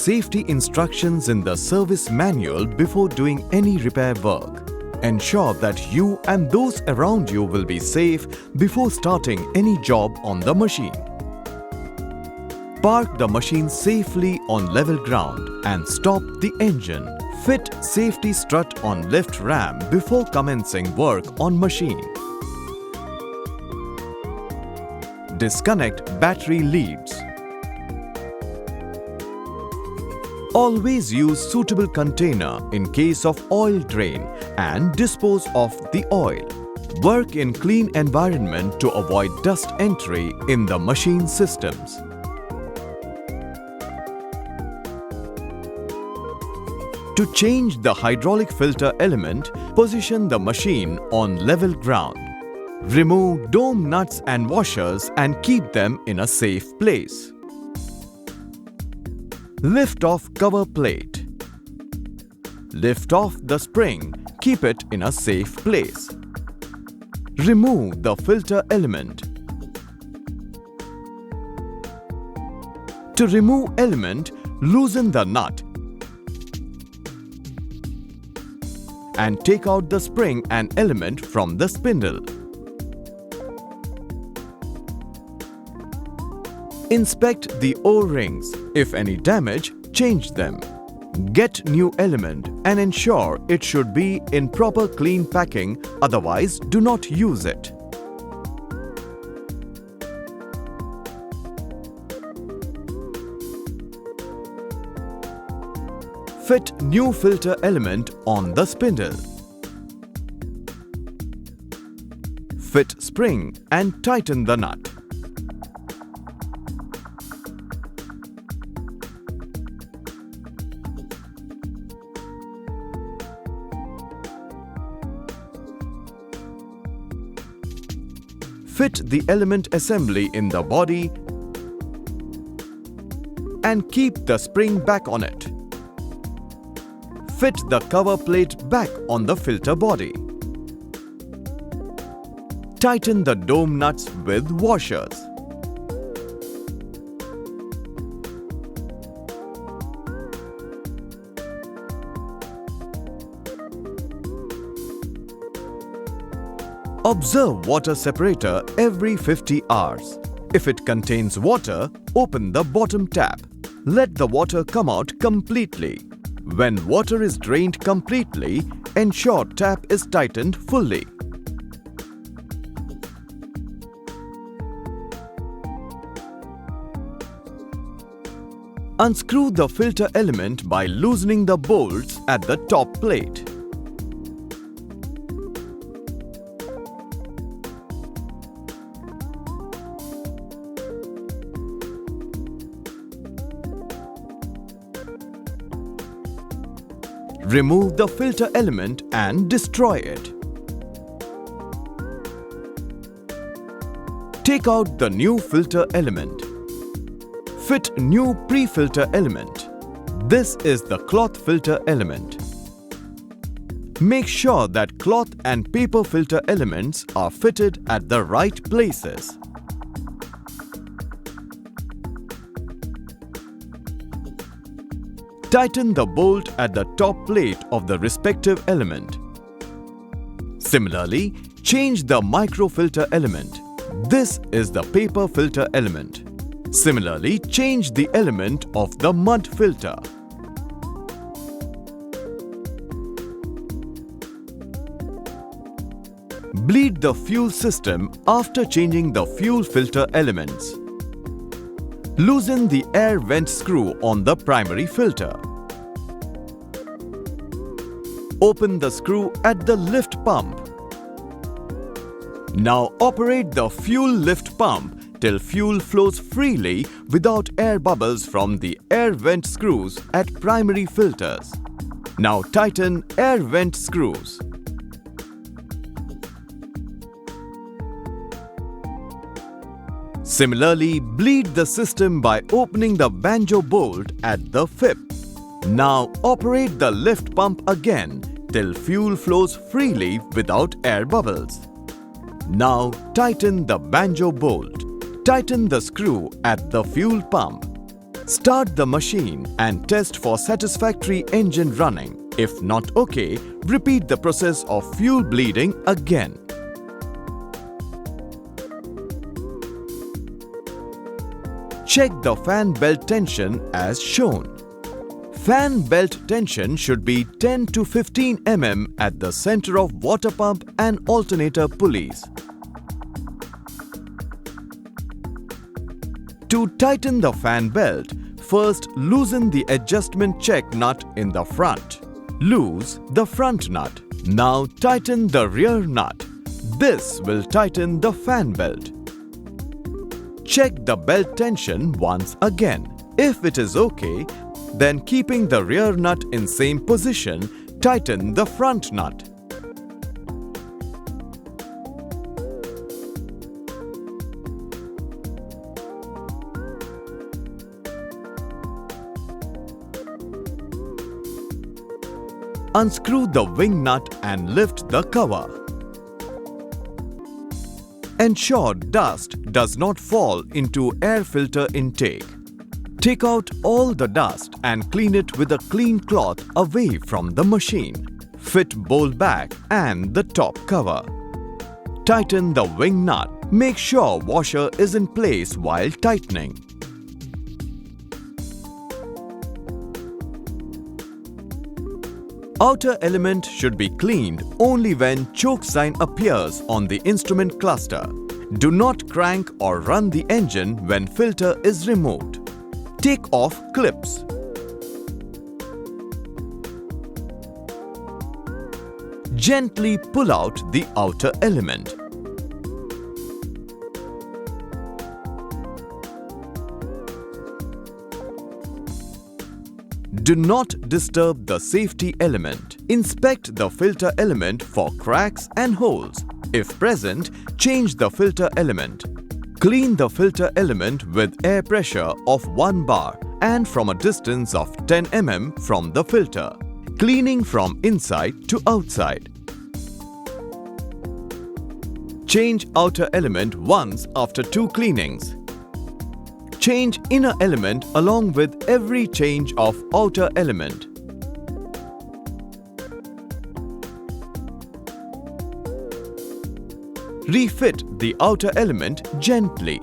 safety instructions in the service manual before doing any repair work. Ensure that you and those around you will be safe before starting any job on the machine. Park the machine safely on level ground and stop the engine. Fit safety strut on lift ram before commencing work on machine. Disconnect battery leads. Always use suitable container in case of oil drain and dispose of the oil. Work in clean environment to avoid dust entry in the machine systems. To change the hydraulic filter element, position the machine on level ground. Remove dome nuts and washers and keep them in a safe place. Lift off cover plate. Lift off the spring, keep it in a safe place. Remove the filter element. To remove element, loosen the nut and take out the spring and element from the spindle. Inspect the O-rings. If any damage, change them. Get new element and ensure it should be in proper clean packing, otherwise do not use it. Fit new filter element on the spindle. Fit spring and tighten the nut. Fit the element assembly in the body and keep the spring back on it. Fit the cover plate back on the filter body. Tighten the dome nuts with washers. Observe water separator every 50 hours. If it contains water, open the bottom tap. Let the water come out completely. When water is drained completely, ensure tap is tightened fully. Unscrew the filter element by loosening the bolts at the top plate. Remove the filter element and destroy it. Take out the new filter element. Fit new pre-filter element. This is the cloth filter element. Make sure that cloth and paper filter elements are fitted at the right places. Tighten the bolt at the top plate of the respective element. Similarly, change the microfilter element. This is the paper filter element. Similarly, change the element of the mud filter. Bleed the fuel system after changing the fuel filter elements. Loosen the air vent screw on the primary filter. Open the screw at the lift pump. Now operate the fuel lift pump till fuel flows freely without air bubbles from the air vent screws at primary filters. Now tighten air vent screws. Similarly, bleed the system by opening the banjo bolt at the FIP. Now operate the lift pump again till fuel flows freely without air bubbles. Now tighten the banjo bolt. Tighten the screw at the fuel pump. Start the machine and test for satisfactory engine running. If not okay, repeat the process of fuel bleeding again. Check the fan belt tension as shown. Fan belt tension should be 10 to 15 mm at the center of water pump and alternator pulleys. To tighten the fan belt, first loosen the adjustment check nut in the front. Loose the front nut. Now tighten the rear nut. This will tighten the fan belt. Check the belt tension once again. If it is okay, then keeping the rear nut in same position, tighten the front nut. Unscrew the wing nut and lift the cover. Ensure dust does not fall into air filter intake. Take out all the dust and clean it with a clean cloth away from the machine. Fit bowl back and the top cover. Tighten the wing nut. Make sure washer is in place while tightening. Outer element should be cleaned only when choke sign appears on the instrument cluster. Do not crank or run the engine when filter is removed. Take off clips. Gently pull out the outer element. Do not disturb the safety element. Inspect the filter element for cracks and holes. If present, change the filter element. Clean the filter element with air pressure of 1 bar and from a distance of 10 mm from the filter. Cleaning from inside to outside. Change outer element once after 2 cleanings. Change inner element along with every change of outer element. Refit the outer element gently.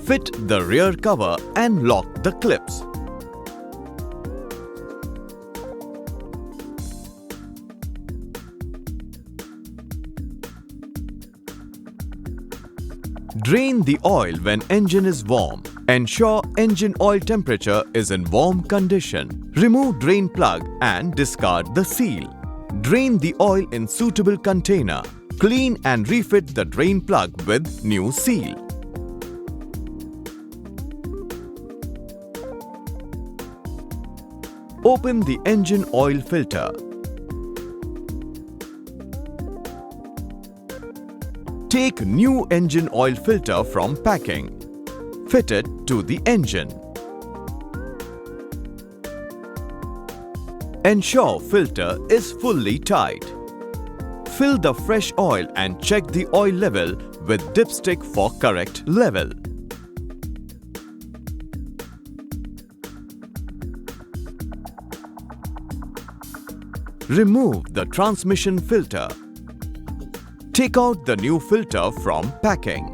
Fit the rear cover and lock the clips. Drain the oil when engine is warm. Ensure engine oil temperature is in warm condition. Remove drain plug and discard the seal. Drain the oil in suitable container. Clean and refit the drain plug with new seal. Open the engine oil filter. Take new engine oil filter from packing. Fit it to the engine. Ensure filter is fully tight. Fill the fresh oil and check the oil level with dipstick for correct level. Remove the transmission filter. Take out the new filter from packing.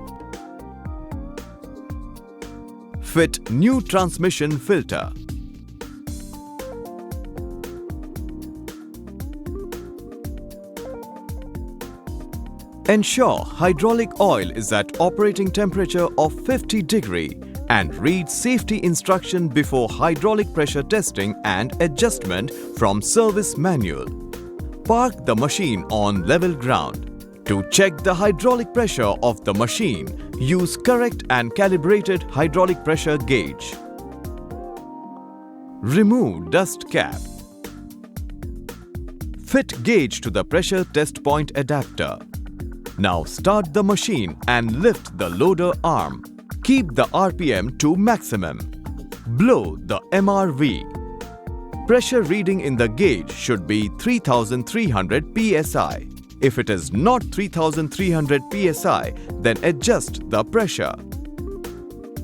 Fit new transmission filter. Ensure hydraulic oil is at operating temperature of 50 degree and read safety instruction before hydraulic pressure testing and adjustment from service manual. Park the machine on level ground. To check the hydraulic pressure of the machine, use correct and calibrated hydraulic pressure gauge. Remove dust cap. Fit gauge to the pressure test point adapter. Now start the machine and lift the loader arm. Keep the RPM to maximum. Blow the MRV. Pressure reading in the gauge should be 3300 psi. If it is not 3300 psi, then adjust the pressure.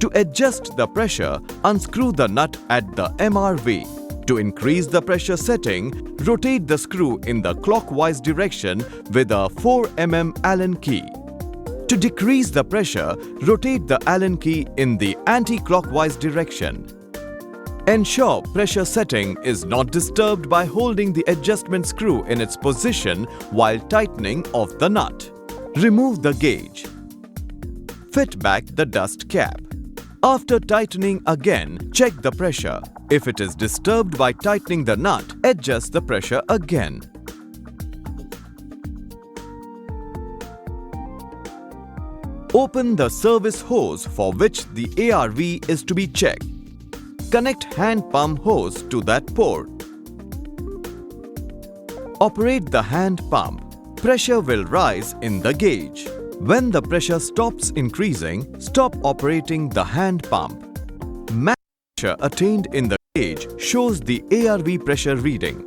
To adjust the pressure, unscrew the nut at the MRV. To increase the pressure setting, rotate the screw in the clockwise direction with a 4 mm Allen key. To decrease the pressure, rotate the Allen key in the anti-clockwise direction. Ensure pressure setting is not disturbed by holding the adjustment screw in its position while tightening of the nut. Remove the gauge. Fit back the dust cap. After tightening again, check the pressure. If it is disturbed by tightening the nut, adjust the pressure again. Open the service hose for which the ARV is to be checked. Connect hand pump hose to that port. Operate the hand pump. Pressure will rise in the gauge. When the pressure stops increasing, stop operating the hand pump. Max pressure attained in the gauge shows the ARV pressure reading.